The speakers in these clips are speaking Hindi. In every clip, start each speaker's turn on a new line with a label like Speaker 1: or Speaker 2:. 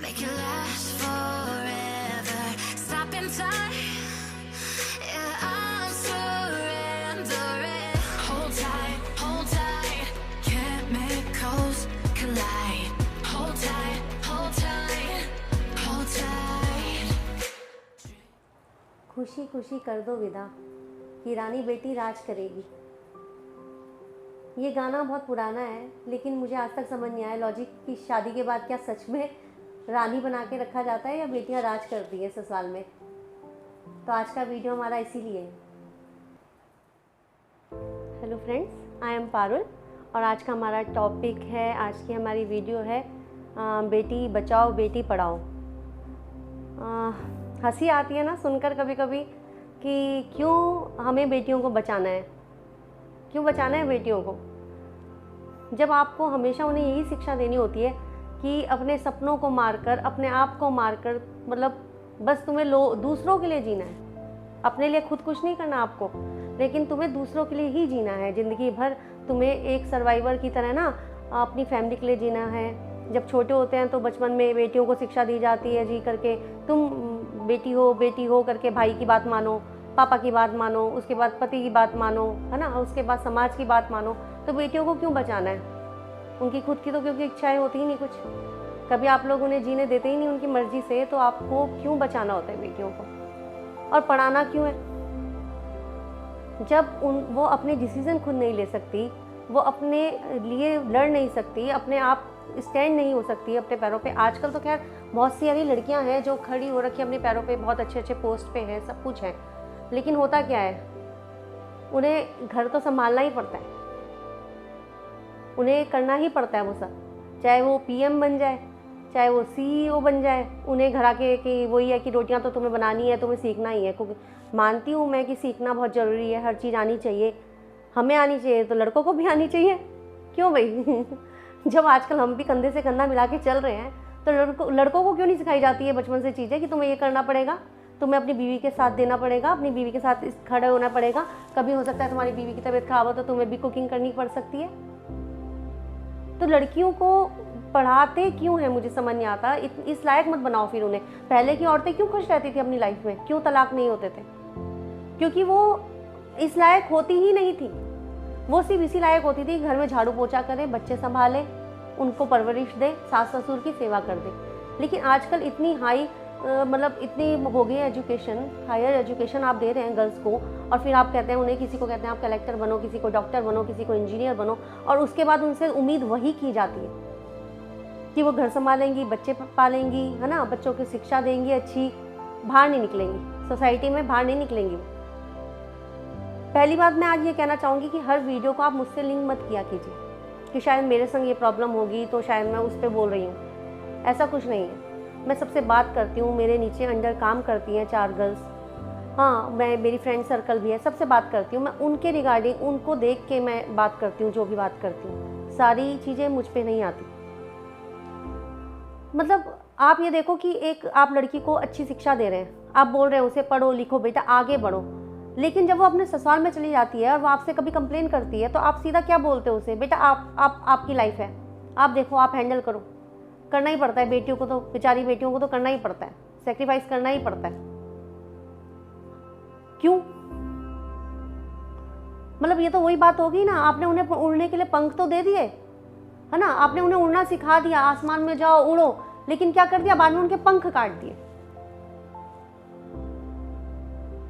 Speaker 1: make it last forever. Stop in time, yeah, I'm surrendering. Hold tight, chemicals collide. Hold tight, hold tight.
Speaker 2: खुशी खुशी कर दो विदा कि रानी बेटी राज करेगी। ये गाना बहुत पुराना है, लेकिन मुझे आज तक समझ नहीं आया लॉजिक कि शादी के बाद क्या सच में रानी बना के रखा जाता है या बेटियां राज करती हैं ससुराल में। तो आज का वीडियो हमारा इसीलिए है। Hello friends, I am Parul और आज का हमारा टॉपिक है, आज की हमारी वीडियो है बेटी बचाओ बेटी पढ़ाओ। हंसी आती है ना सुनकर कभी कभी कि क्यों हमें बेटियों को बचाना है, क्यों बचाना है बेटियों को, जब आपको हमेशा उन्हें यही शिक्षा देनी होती है कि अपने सपनों को मारकर, अपने आप को मारकर, मतलब बस तुम्हें दूसरों के लिए जीना है, अपने लिए खुद कुछ नहीं करना आपको, लेकिन तुम्हें दूसरों के लिए ही जीना है। ज़िंदगी भर तुम्हें एक सर्वाइवर की तरह ना अपनी फैमिली के लिए जीना है। जब छोटे होते हैं तो बचपन में बेटियों को शिक्षा दी जाती है जी करके, तुम बेटी हो करके भाई की बात मानो, पापा की बात मानो, उसके बाद पति की बात मानो, है ना, उसके बाद समाज की बात मानो। तो बेटियों को क्यों बचाना है? उनकी खुद की तो क्योंकि इच्छाएं होती ही नहीं कुछ, कभी आप लोग उन्हें जीने देते ही नहीं उनकी मर्जी से, तो आपको क्यों बचाना होता है बेटियों को? और पढ़ाना क्यों है? जब वो अपने डिसीजन खुद नहीं ले सकती, वो अपने लिए लड़ नहीं सकती, अपने आप स्टैंड नहीं हो सकती अपने पैरों पे। आजकल तो खैर बहुत सी ऐसी लड़कियां हैं जो खड़ी हो रखी है अपने पैरों पे, बहुत अच्छे अच्छे पोस्ट पे हैं, सब कुछ है, लेकिन होता क्या है, उन्हें घर तो संभालना ही पड़ता है, उन्हें करना ही पड़ता है वो सब, चाहे वो पीएम बन जाए, चाहे वो सीईओ बन जाए, उन्हें घर आके कि वही है कि रोटियां तो तुम्हें बनानी है, तुम्हें सीखना ही है। क्योंकि मानती हूँ मैं कि सीखना बहुत ज़रूरी है, हर चीज़ आनी चाहिए, हमें आनी चाहिए तो लड़कों को भी आनी चाहिए, क्यों भाई? जब आजकल हम भी कंधे से कंधा मिला के चल रहे हैं तो लड़कों को क्यों नहीं सिखाई जाती है बचपन से चीज़ें कि तुम्हें ये करना पड़ेगा, तुम्हें अपनी बीवी के साथ देना पड़ेगा, अपनी बीवी के साथ खड़े होना पड़ेगा। कभी हो सकता है तुम्हारी बीवी की तबीयत खराब हो तो तुम्हें भी कुकिंग करनी पड़ सकती है। तो लड़कियों को पढ़ाते क्यों है मुझे समझ नहीं आता। इस लायक मत बनाओ फिर उन्हें। पहले की औरतें क्यों खुश रहती थी अपनी लाइफ में, क्यों तलाक नहीं होते थे? क्योंकि वो इस लायक होती ही नहीं थी, वो सिर्फ इसी लायक होती थी घर में झाड़ू पोछा करे, बच्चे संभाले, उनको परवरिश दे, सास ससुर की सेवा कर दे। लेकिन आजकल इतनी हाई मतलब इतनी हो गई एजुकेशन, हायर एजुकेशन आप दे रहे हैं गर्ल्स को, और फिर आप कहते हैं उन्हें, किसी को कहते हैं आप कलेक्टर बनो, किसी को डॉक्टर बनो, किसी को इंजीनियर बनो, और उसके बाद उनसे उम्मीद वही की जाती है कि वो घर संभालेंगी, बच्चे पालेंगी, है ना, बच्चों की शिक्षा देंगी अच्छी, बाहर नहीं निकलेंगी, सोसाइटी में बाहर नहीं निकलेंगी। पहली बात मैं आज ये कहना चाहूँगी कि हर वीडियो को आप मुझसे लिंक मत किया कीजिए कि शायद मेरे संग ये प्रॉब्लम होगी तो शायद मैं उस पर बोल रही हूँ, ऐसा कुछ नहीं है। मैं सबसे बात करती हूँ, मेरे नीचे अंडर काम करती हैं 4 गर्ल्स, हाँ, मेरी फ्रेंड सर्कल भी है, सबसे बात करती हूँ मैं, उनके रिगार्डिंग, उनको देख के मैं बात करती हूँ, जो भी बात करती हूँ, सारी चीज़ें मुझ पे नहीं आती। मतलब आप ये देखो कि एक आप लड़की को अच्छी शिक्षा दे रहे हैं, आप बोल रहे हैं उसे पढ़ो लिखो बेटा आगे बढ़ो, लेकिन जब वो अपने ससुराल में चली जाती है और वो आपसे कभी कंप्लेन करती है तो आप सीधा क्या बोलते हो उसे? बेटा आपकी लाइफ है, आप देखो, आप हैंडल करो। करना ही पड़ता है बेटियों को, तो बेचारी बेटियों को तो करना ही पड़ता है, सेक्रीफाइस करना ही पड़ता है। क्यों? मतलब ये तो वही बात होगी ना, आपने उन्हें उड़ने के लिए पंख तो दे दिए, है ना, आपने उन्हें उड़ना सिखा दिया, आसमान में जाओ उड़ो, लेकिन क्या कर दिया, बाद में उनके पंख काट दिए।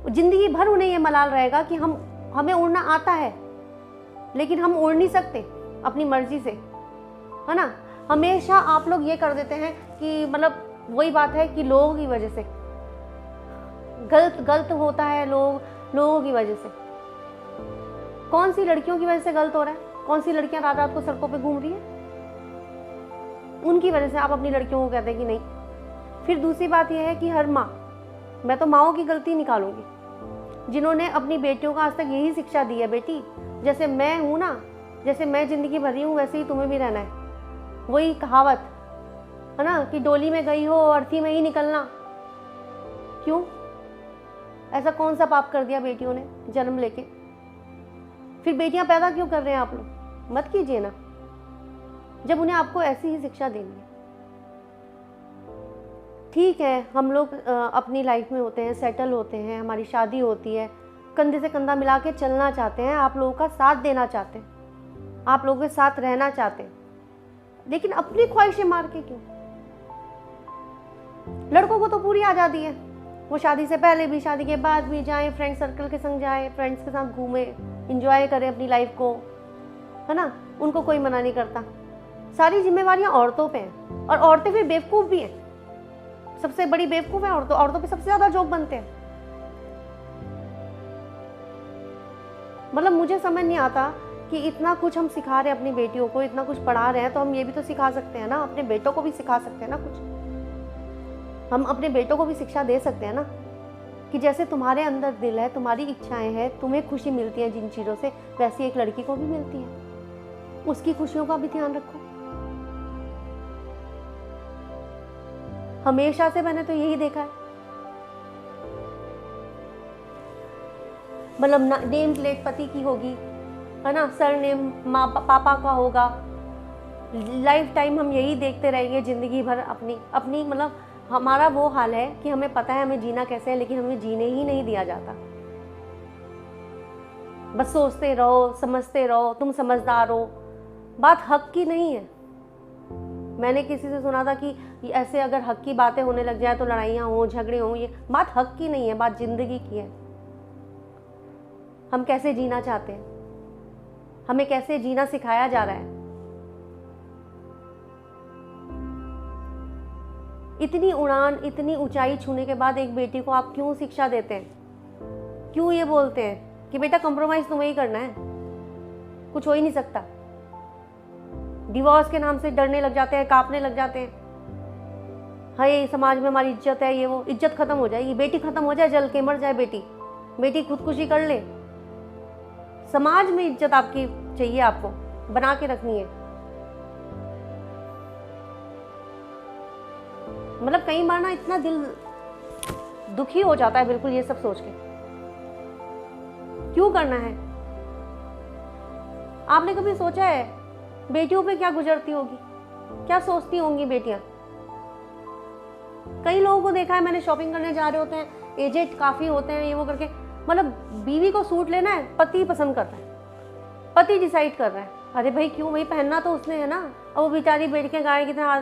Speaker 2: जिंदगी भर उन्हें ये मलाल रहेगा कि हमें उड़ना आता है लेकिन हम उड़ नहीं सकते अपनी मर्जी से, है ना। हमेशा आप लोग ये कर देते हैं कि मतलब वही बात है कि लोगों की वजह से गलत होता है, लोगों की वजह से। कौन सी लड़कियों की वजह से गलत हो रहा है? कौन सी लड़कियां रात रात को सड़कों पे घूम रही है? उनकी वजह से आप अपनी लड़कियों को कहते हैं कि नहीं। फिर दूसरी बात यह है कि हर माँ, मैं तो माँओं की गलती निकालूंगी जिन्होंने अपनी बेटियों को आज तक यही शिक्षा दी है, बेटी जैसे मैं हूँ ना, जैसे मैं जिंदगी भरी हूँ वैसे ही तुम्हें भी रहना है। वही कहावत है ना कि डोली में गई हो अर्थी में ही निकलना। क्यों? ऐसा कौन सा पाप कर दिया बेटियों ने जन्म लेके? फिर बेटियां पैदा क्यों कर रहे हैं आप लोग? मत कीजिए ना, जब उन्हें आपको ऐसी ही शिक्षा देनी है। ठीक है, हम लोग अपनी लाइफ में होते हैं, सेटल होते हैं, हमारी शादी होती है, कंधे से कंधा मिला के चलना चाहते हैं, आप लोगों का साथ देना चाहते हैं, आप लोगों के साथ रहना चाहते हैं, लेकिन अपनी ख्वाहिशें मार के क्यों? लड़कों को तो पूरी आज़ादी है, वो शादी से पहले भी शादी के बाद भी जाएं, फ्रेंड सर्कल के संग जाएं, फ्रेंड्स के साथ घूमें, इंजॉय करें अपनी लाइफ को, है ना, उनको कोई मना नहीं करता। सारी जिम्मेवारियां औरतों पे हैं, और औरतें फिर बेवकूफ़ भी हैं, सबसे बड़ी बेवकूफ़ है औरतों पे सबसे ज़्यादा जोक बनते हैं। मतलब मुझे समझ नहीं आता कि इतना कुछ हम सिखा रहे हैं अपनी बेटियों को, इतना कुछ पढ़ा रहे हैं, तो हम ये भी तो सिखा सकते हैं ना, अपने बेटों को भी सिखा सकते हैं ना कुछ। हम अपने बेटों को भी शिक्षा दे सकते हैं ना कि जैसे तुम्हारे अंदर दिल है, तुम्हारी इच्छाएं हैं, तुम्हें खुशी मिलती है जिन चीज़ों से, वैसी एक लड़की को भी मिलती है, उसकी खुशियों का भी ध्यान रखो। हमेशा से मैंने तो यही देखा है, मतलब नेम प्लेट पति की होगी, है ना, सर नेम माँ पापा का होगा, लाइफ टाइम हम यही देखते रहेंगे ज़िंदगी भर अपनी मतलब हमारा वो हाल है कि हमें पता है हमें जीना कैसे है, लेकिन हमें जीने ही नहीं दिया जाता। बस सोचते रहो, समझते रहो, तुम समझदार हो। बात हक की नहीं है। मैंने किसी से सुना था कि ऐसे अगर हक की बातें होने लग जाए तो लड़ाइयाँ हों, झगड़े हों, ये बात हक की नहीं है, बात जिंदगी की है। हम कैसे जीना चाहते हैं, हमें कैसे जीना सिखाया जा रहा है। इतनी उड़ान, इतनी ऊंचाई छूने के बाद एक बेटी को आप क्यों शिक्षा देते हैं? क्यों ये बोलते हैं कि बेटा कंप्रोमाइज तुम्हें ही करना है, कुछ हो ही नहीं सकता? डिवोर्स के नाम से डरने लग जाते हैं, कांपने लग जाते हैं। हाय समाज में हमारी इज्जत है, ये वो, इज्जत खत्म हो जाएगी, बेटी खत्म हो जाए, जल के मर जाए बेटी खुदकुशी कर ले, समाज में इज्जत आपकी चाहिए, आपको बना के रखनी है। मतलब कई बार ना इतना दिल दुखी हो जाता है बिल्कुल ये सब सोच के, क्यों करना है? आपने कभी सोचा है बेटियों पे क्या गुजरती होगी, क्या सोचती होंगी बेटियां? कई लोगों को देखा है मैंने, शॉपिंग करने जा रहे होते हैं, एजेड काफी होते हैं, ये वो करके, मतलब बीवी को सूट लेना है, पति पसंद कर रहा है, पति डिसाइड कर रहा है। अरे भाई क्यों, भाई पहनना तो उसने है ना, और वो बेचारी बैठ के गाय की तरह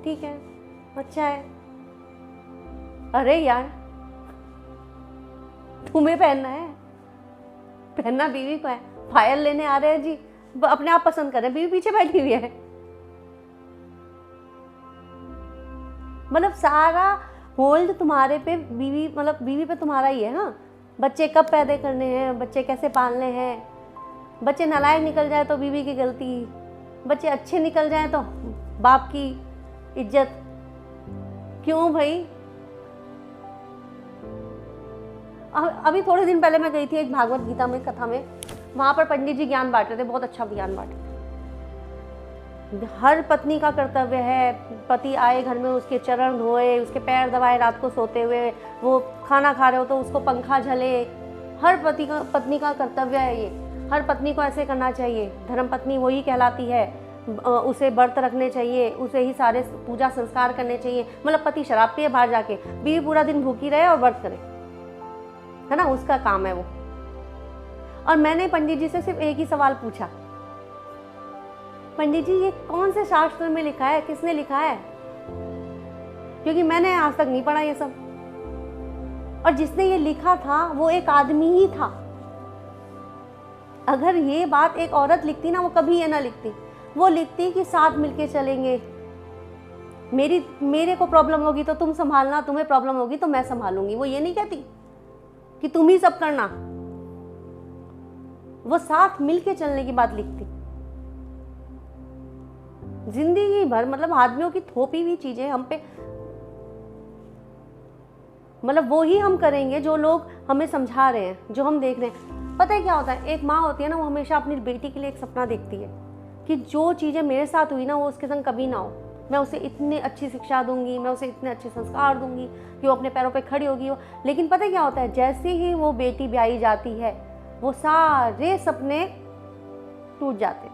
Speaker 2: ठीक है, अच्छा है। अरे यार तुम्हें पहनना है, पहनना बीवी को है। पायल लेने आ रहे हैं जी, अपने आप पसंद कर रहे हैं, बीवी पीछे बैठी हुई है। मतलब सारा होल्ड तुम्हारे पे, बीवी मतलब बीवी पे तुम्हारा ही है ना। बच्चे कब पैदा करने हैं, बच्चे कैसे पालने हैं, बच्चे नालायक निकल जाए तो बीवी की गलती, बच्चे अच्छे निकल जाए तो बाप की इज्जत। क्यों भाई? अभी थोड़े दिन पहले मैं गई थी एक भागवत गीता में कथा में, वहां पर पंडित जी ज्ञान बांट रहे थे, बहुत अच्छा ज्ञान बांट रहे थे। हर पत्नी का कर्तव्य है, पति आए घर में उसके चरण धोए, उसके पैर दबाए, रात को सोते हुए, वो खाना खा रहे हो तो उसको पंखा झले। हर पत्नी का कर्तव्य है ये, हर पत्नी को ऐसे करना चाहिए। धर्म पत्नी वही कहलाती है, उसे व्रत रखने चाहिए, उसे ही सारे पूजा संस्कार करने चाहिए। मतलब पति शराब पिए बाहर जाके, बीवी पूरा दिन भूखी रहे और व्रत करे, है ना, उसका काम है वो। और मैंने पंडित जी से सिर्फ एक ही सवाल पूछा, पंडित जी ये कौन से शास्त्र में लिखा है, किसने लिखा है? क्योंकि मैंने आज तक नहीं पढ़ा ये सब, और जिसने ये लिखा था वो एक आदमी ही था। अगर ये बात एक औरत लिखती ना, वो कभी ये ना लिखती। वो लिखती कि साथ मिलके चलेंगे, मेरे को प्रॉब्लम होगी तो तुम संभालना, तुम्हें प्रॉब्लम होगी तो मैं संभालूंगी। वो ये नहीं कहती कि तुम ही सब करना, वो साथ मिलके चलने की बात लिखती। जिंदगी भर मतलब आदमियों की थोपी हुई चीजें हम पे, मतलब वो ही हम करेंगे जो लोग हमें समझा रहे हैं, जो हम देख रहे हैं। पता है क्या होता है, एक माँ होती है ना, वो हमेशा अपनी बेटी के लिए एक सपना देखती है कि जो चीज़ें मेरे साथ हुई ना वो उसके संग कभी ना हो। मैं उसे इतनी अच्छी शिक्षा दूंगी, मैं उसे इतने अच्छे संस्कार दूंगी कि वो अपने पैरों पे खड़ी होगी। वो, लेकिन पता है क्या होता है, जैसे ही वो बेटी ब्याही जाती है वो सारे सपने टूट जाते हैं।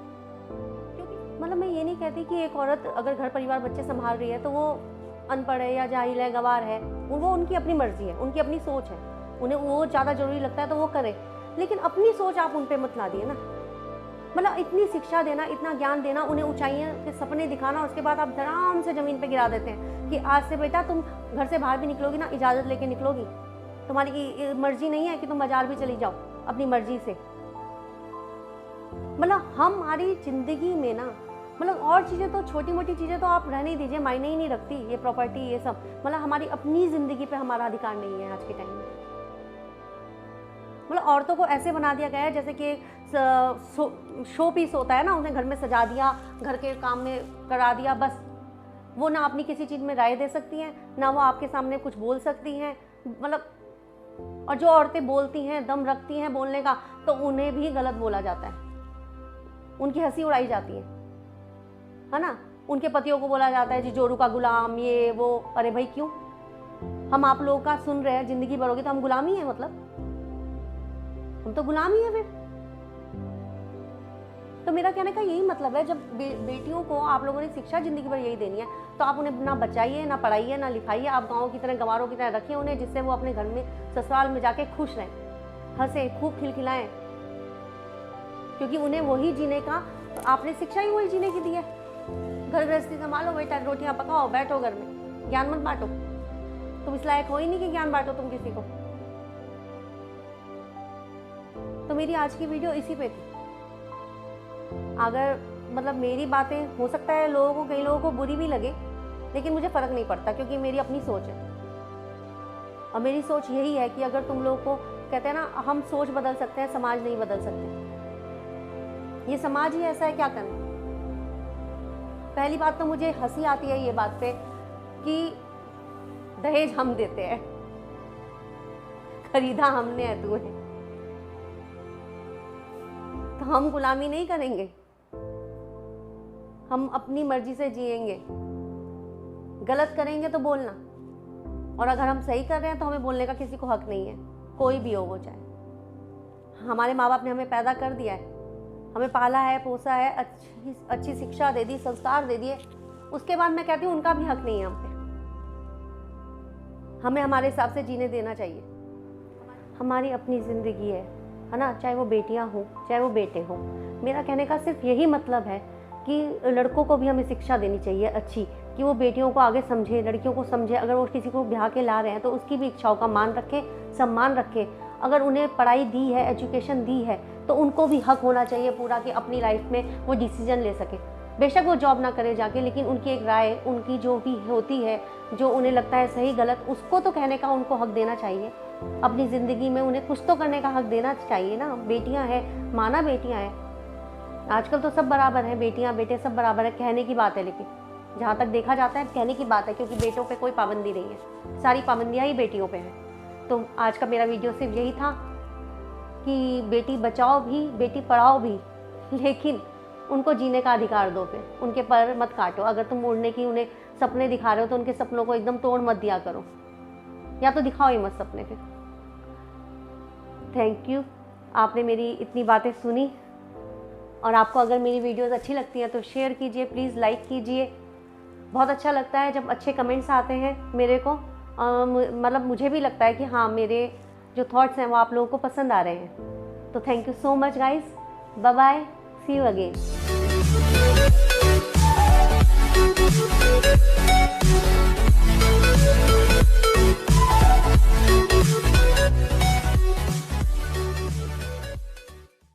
Speaker 2: क्योंकि मतलब मैं ये नहीं कहती कि एक औरत अगर घर परिवार बच्चे संभाल रही है तो वो अनपढ़ है या जाहिल है, गवार है, वो उनकी अपनी मर्जी है, उनकी अपनी सोच है, उन्हें वो ज़्यादा ज़रूरी लगता है तो वो करें, लेकिन अपनी सोच आप उन पर मत ला दिए ना। मतलब इतनी शिक्षा देना, इतना ज्ञान देना, उन्हें ऊंचाइयों के सपने दिखाना, उसके बाद आप धड़ाम से ज़मीन पे गिरा देते हैं कि आज से बेटा तुम घर से बाहर भी निकलोगी ना, इजाज़त लेके निकलोगी, तुम्हारी मर्जी नहीं है कि तुम बाजार भी चली जाओ अपनी मर्जी से। मतलब हमारी ज़िंदगी में ना, मतलब और चीज़ें तो, छोटी मोटी चीज़ें तो आप रहने ही दीजिए, मायने ही नहीं रखती, ये प्रॉपर्टी ये सब, मतलब हमारी अपनी ज़िंदगी पे हमारा अधिकार नहीं है आज के टाइम में। मतलब औरतों को ऐसे बना दिया गया है जैसे कि शो पीस होता है ना, उन्हें घर में सजा दिया, घर के काम में करा दिया, बस वो ना अपनी किसी चीज़ में राय दे सकती हैं, ना वो आपके सामने कुछ बोल सकती हैं। मतलब और जो औरतें बोलती हैं, दम रखती हैं बोलने का, तो उन्हें भी गलत बोला जाता है, उनकी हंसी उड़ाई जाती है ना। उनके पतियों को बोला जाता है जी जोरू का गुलाम, ये वो। अरे भाई क्यों? हम आप लोगों का सुन रहे हैं ज़िंदगी भर होगी तो हम गुलाम ही हैं, मतलब हम तो गुलाम ही हैं फिर। तो मेरा कहने का यही मतलब है, जब बेटियों को आप लोगों ने शिक्षा ज़िंदगी भर यही देनी है, तो आप उन्हें ना बचाइए, ना पढ़ाइए, ना लिखाइए, आप गाँव की तरह, गंवारों की तरह रखिए उन्हें, जिससे वो अपने घर में, ससुराल में जाके खुश रहें, हंसें, खूब खिलखिलाएं, क्योंकि उन्हें वही जीने का, आपने शिक्षा ही वही जीने की दी है। घर गृहस्थी संभालो बेटा, रोटियां पकाओ, बैठो घर में, ज्ञान मत बांटो। तुम इस लायक हो ही नहीं कि ज्ञान बांटो तुम किसी को। तो मेरी आज की वीडियो इसी पे थी। अगर मतलब मेरी बातें, हो सकता है लोगों को, कई लोगों को बुरी भी लगे, लेकिन मुझे फ़र्क नहीं पड़ता, क्योंकि मेरी अपनी सोच है। और मेरी सोच यही है कि अगर तुम लोगों को, कहते हैं ना, हम सोच बदल सकते हैं, समाज नहीं बदल सकते। ये समाज ही ऐसा है, क्या करें। पहली बात तो मुझे हंसी आती है ये बात पे कि दहेज हम देते हैं, खरीदा हमने है तुम्हें, तो हम गुलामी नहीं करेंगे, हम अपनी मर्जी से जिएंगे। गलत करेंगे तो बोलना, और अगर हम सही कर रहे हैं तो हमें बोलने का किसी को हक नहीं है, कोई भी हो वो चाहे। हमारे माँ बाप ने हमें पैदा कर दिया है, हमें पाला है, पोसा है, अच्छी शिक्षा दे दी, संस्कार दे दिए, उसके बाद मैं कहती हूँ उनका भी हक नहीं है हम पे। हमें हमारे हिसाब से जीने देना चाहिए। हमारी अपनी ज़िंदगी है ना, चाहे वो बेटियां हों, चाहे वो बेटे हों। मेरा कहने का सिर्फ यही मतलब है कि लड़कों को भी हमें शिक्षा देनी चाहिए अच्छी, कि वो बेटियों को आगे समझे, लड़कियों को समझे। अगर वो किसी को ब्याह के ला रहे हैं तो उसकी भी इच्छाओं का मान रखे, सम्मान रखे। अगर उन्हें पढ़ाई दी है, एजुकेशन दी है, तो उनको भी हक होना चाहिए पूरा कि अपनी लाइफ में वो डिसीजन ले सके। बेशक वो जॉब ना करे जाके, लेकिन उनकी एक राय, उनकी जो भी होती है, जो उन्हें लगता है सही गलत, उसको तो कहने का उनको हक देना चाहिए। अपनी ज़िंदगी में उन्हें कुछ तो करने का हक देना चाहिए ना। बेटियां हैं, माना बेटियां हैं, आजकल तो सब बराबर हैं, बेटियां बेटे सब बराबर है, कहने की बात है। लेकिन जहाँ तक देखा जाता है कहने की बात है, क्योंकि बेटों पे कोई पाबंदी नहीं है, सारी पाबंदियाँ ही बेटियों पे हैं। तो आज का मेरा वीडियो सिर्फ यही था कि बेटी बचाओ भी, बेटी पढ़ाओ भी, लेकिन उनको जीने का अधिकार दो। पे उनके पर मत काटो। अगर तुम उड़ने की उन्हें सपने दिखा रहे हो तो उनके सपनों को एकदम तोड़ मत दिया करो, या तो दिखाओ ही मत सपने फिर। थैंक यू, आपने मेरी इतनी बातें सुनी। और आपको अगर मेरी वीडियोस अच्छी लगती हैं तो शेयर कीजिए, प्लीज़ लाइक कीजिए। बहुत अच्छा लगता है जब अच्छे कमेंट्स आते हैं मेरे को। मतलब मुझे भी लगता है कि हाँ, मेरे जो थॉट्स हैं वो आप लोगों को पसंद आ रहे हैं। तो thank you so much guys, bye bye, see you again.